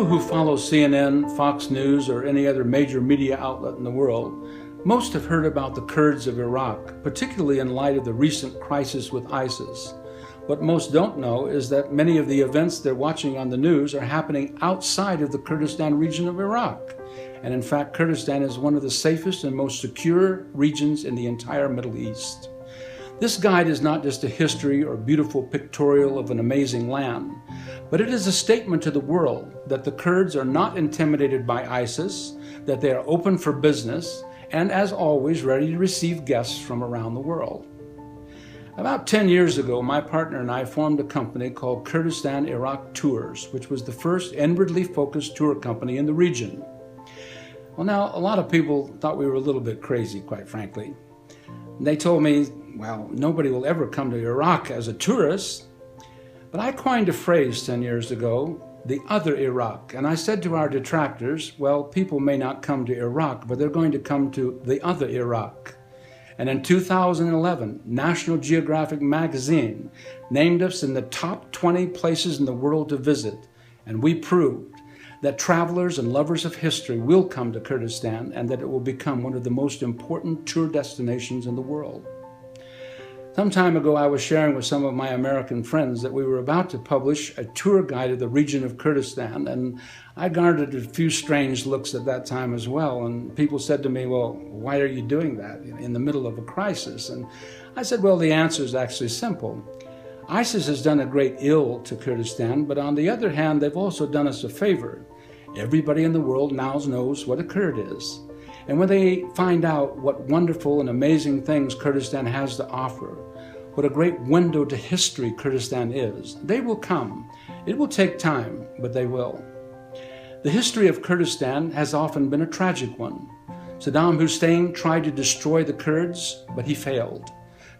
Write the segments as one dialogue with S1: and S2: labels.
S1: you who follow CNN, Fox News, or any other major media outlet in the world, most have heard about the Kurds of Iraq, particularly in light of the recent crisis with ISIS. What most don't know is that many of the events they're watching on the news are happening outside of the Kurdistan region of Iraq. And in fact, Kurdistan is one of the safest and most secure regions in the entire Middle East. This guide is not just a history or beautiful pictorial of an amazing land, but it is a statement to the world that the Kurds are not intimidated by ISIS, that they are open for business, and as always, ready to receive guests from around the world. About 10 years ago, my partner and I formed a company called Kurdistan Iraq Tours, which was the first inwardly focused tour company in the region. Well, now, a lot of people thought we were a little bit crazy, quite frankly. They told me, well, nobody will ever come to Iraq as a tourist. But I coined a phrase 10 years ago, the other Iraq. And I said to our detractors, well, people may not come to Iraq, but they're going to come to the other Iraq. And in 2011, National Geographic magazine named us in the top 20 places in the world to visit. And we proved that travelers and lovers of history will come to Kurdistan and that it will become one of the most important tour destinations in the world. Some time ago, I was sharing with some of my American friends that we were about to publish a tour guide of the region of Kurdistan, and I garnered a few strange looks at that time as well. And people said to me, well, why are you doing that in the middle of a crisis? And I said, well, the answer is actually simple. ISIS has done a great ill to Kurdistan, but on the other hand, they've also done us a favor. Everybody in the world now knows what a Kurd is. And when they find out what wonderful and amazing things Kurdistan has to offer, what a great window to history Kurdistan is, they will come. It will take time, but they will. The history of Kurdistan has often been a tragic one. Saddam Hussein tried to destroy the Kurds, but he failed.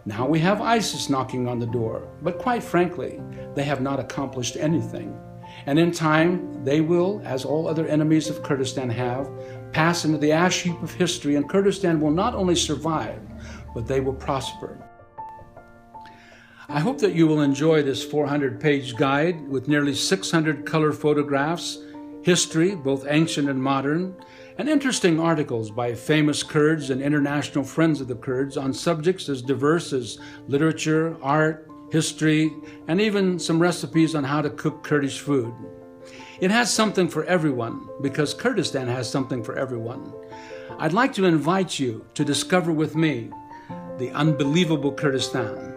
S1: Now we have ISIS knocking on the door, but quite frankly, they have not accomplished anything. And in time, they will, as all other enemies of Kurdistan have, pass into the ash heap of history, and Kurdistan will not only survive, but they will prosper. I hope that you will enjoy this 400-page guide with nearly 600 color photographs, history, both ancient and modern, and interesting articles by famous Kurds and international friends of the Kurds on subjects as diverse as literature, art, history, and even some recipes on how to cook Kurdish food. It has something for everyone because Kurdistan has something for everyone. I'd like to invite you to discover with me the unbelievable Kurdistan.